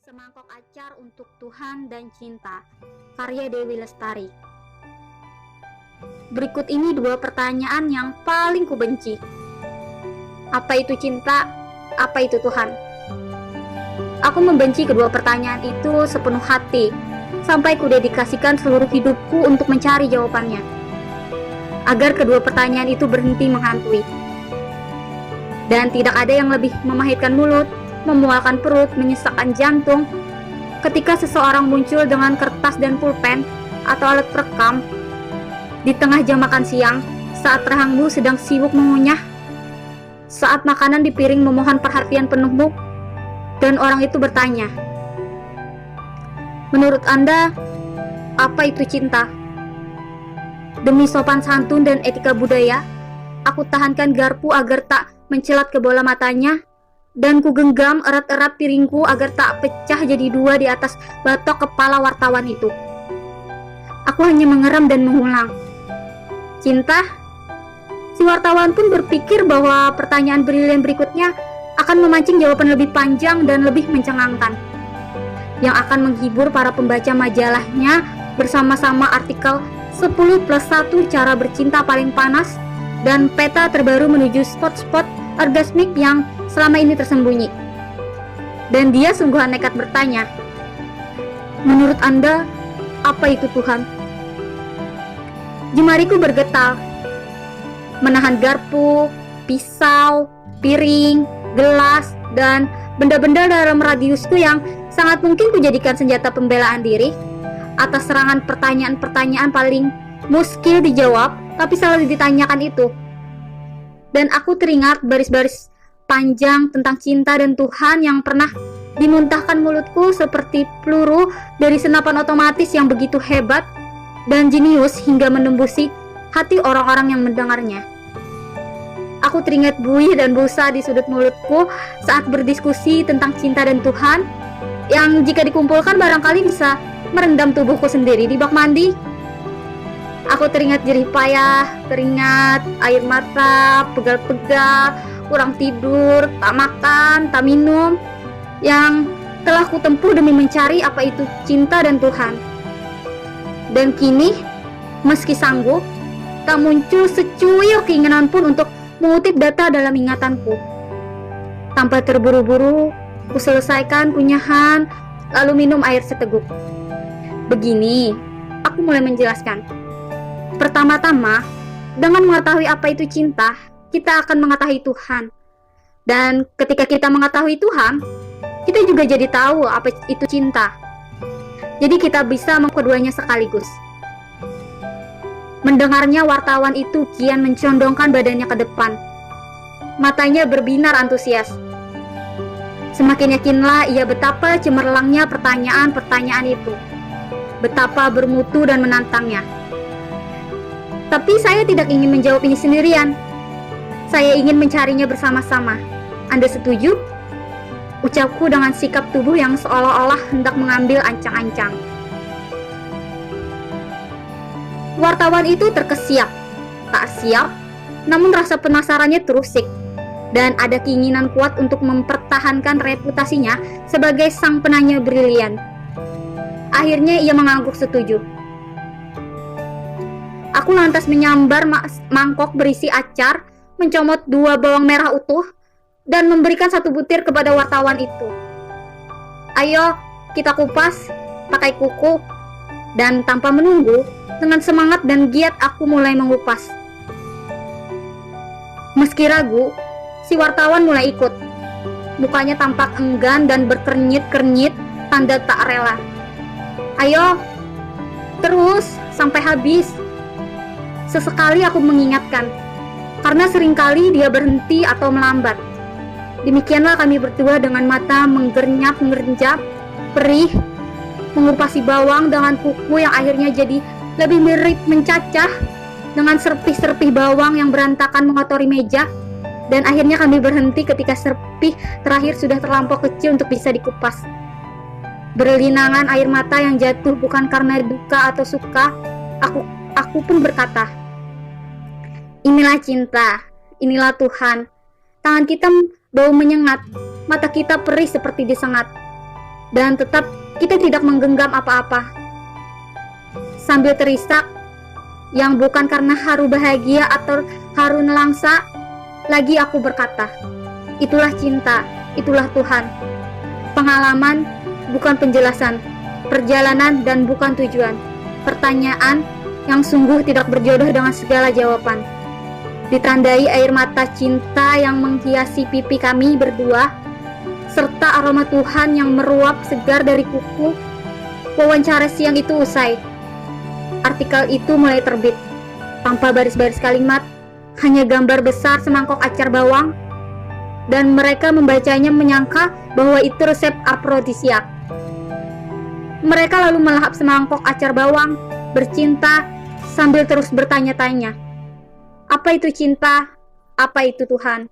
Semangkok Acar untuk Tuhan dan Cinta, karya Dewi Lestari. Berikut ini 2 pertanyaan yang paling kubenci. Apa itu cinta? Apa itu Tuhan? Aku membenci kedua pertanyaan itu sepenuh hati, sampai kudedikasikan seluruh hidupku untuk mencari jawabannya, agar kedua pertanyaan itu berhenti menghantui. Dan tidak ada yang lebih memahitkan mulut, memualkan perut, menyesakkan jantung ketika seseorang muncul dengan kertas dan pulpen atau alat perekam di tengah jam makan siang, saat rahangmu sedang sibuk mengunyah, saat makanan di piring memohon perhatian penuhmu, dan orang itu bertanya, "Menurut Anda, apa itu cinta?" Demi sopan santun dan etika budaya, aku tahankan garpu agar tak mencelat ke bola matanya, dan ku genggam erat-erat piringku agar tak pecah jadi 2 di atas batok kepala wartawan itu. Aku hanya mengeram dan mengulang, "Cinta?" Si wartawan pun berpikir bahwa pertanyaan brilian berikutnya akan memancing jawaban lebih panjang dan lebih mencengangkan, yang akan menghibur para pembaca majalahnya bersama-sama artikel 10+1 cara bercinta paling panas dan peta terbaru menuju spot-spot orgasmik yang selama ini tersembunyi. Dan dia sungguhan nekat bertanya, "Menurut Anda, apa itu Tuhan?" Jemariku bergetar, menahan garpu, pisau, piring, gelas, dan benda-benda dalam radiusku yang sangat mungkin kujadikan senjata pembelaan diri atas serangan pertanyaan-pertanyaan paling muskil dijawab tapi selalu ditanyakan itu. Dan aku teringat baris-baris panjang tentang cinta dan Tuhan yang pernah dimuntahkan mulutku seperti peluru dari senapan otomatis yang begitu hebat dan jenius hingga menembusi hati orang-orang yang mendengarnya. Aku teringat buih dan busa di sudut mulutku saat berdiskusi tentang cinta dan Tuhan, yang jika dikumpulkan barangkali bisa merendam tubuhku sendiri di bak mandi. Aku teringat jerih payah, teringat air mata, pegal-pegal, kurang tidur, tak makan, tak minum, yang telah kutempuh demi mencari apa itu cinta dan Tuhan. Dan kini, meski sanggup, tak muncul secuil keinginan pun untuk mengutip data dalam ingatanku. Tanpa terburu-buru, ku selesaikan kunyahan, lalu minum air seteguk. Begini, aku mulai menjelaskan. Pertama-tama, dengan mengetahui apa itu cinta, kita akan mengetahui Tuhan. Dan ketika kita mengetahui Tuhan, kita juga jadi tahu apa itu cinta. Jadi kita bisa keduanya sekaligus. Mendengarnya, wartawan itu kian mencondongkan badannya ke depan. Matanya berbinar antusias. Semakin yakinlah ia betapa cemerlangnya pertanyaan-pertanyaan itu. Betapa bermutu dan menantangnya. Tapi saya tidak ingin menjawab ini sendirian. Saya ingin mencarinya bersama-sama. Anda setuju? Ucapku dengan sikap tubuh yang seolah-olah hendak mengambil ancang-ancang. Wartawan itu terkesiap, tak siap, namun rasa penasarannya terusik, dan ada keinginan kuat untuk mempertahankan reputasinya sebagai sang penanya brilian. Akhirnya ia mengangguk setuju. Aku lantas menyambar mangkok berisi acar, mencomot 2 bawang merah utuh, dan memberikan 1 butir kepada wartawan itu. "Ayo, kita kupas pakai kuku." Dan tanpa menunggu, dengan semangat dan giat aku mulai mengupas. Meski ragu, si wartawan mulai ikut. Mukanya tampak enggan dan berkernyit-kernyit, tanda tak rela. "Ayo, terus sampai habis." Sesekali aku mengingatkan, karena seringkali dia berhenti atau melambat. Demikianlah kami berdua dengan mata menggernyap-ngerjap, perih, mengupasi bawang dengan kuku yang akhirnya jadi lebih mirip mencacah, dengan serpih-serpih bawang yang berantakan mengotori meja, dan akhirnya kami berhenti ketika serpih terakhir sudah terlampau kecil untuk bisa dikupas. Berlinangan air mata yang jatuh bukan karena duka atau suka, aku pun berkata, "Inilah cinta, inilah Tuhan." Tangan kita bau menyengat, mata kita perih seperti disengat. dan tetap kita tidak menggenggam apa-apa. Sambil terisak, yang bukan karena haru bahagia atau haru nelangsa, lagi aku berkata, itulah cinta, itulah Tuhan. Pengalaman bukan penjelasan, perjalanan dan bukan tujuan. Pertanyaan yang sungguh tidak berjodoh dengan segala jawaban. Ditandai air mata cinta yang menghiasi pipi kami berdua, serta aroma Tuhan yang meruap segar dari kuku. Wawancara siang itu usai. Artikel itu mulai terbit, tanpa baris-baris kalimat, hanya gambar besar semangkok acar bawang, dan mereka membacanya menyangka bahwa itu resep afrodisiak. Mereka lalu melahap semangkok acar bawang, bercinta, sambil terus bertanya-tanya, apa itu cinta? Apa itu Tuhan?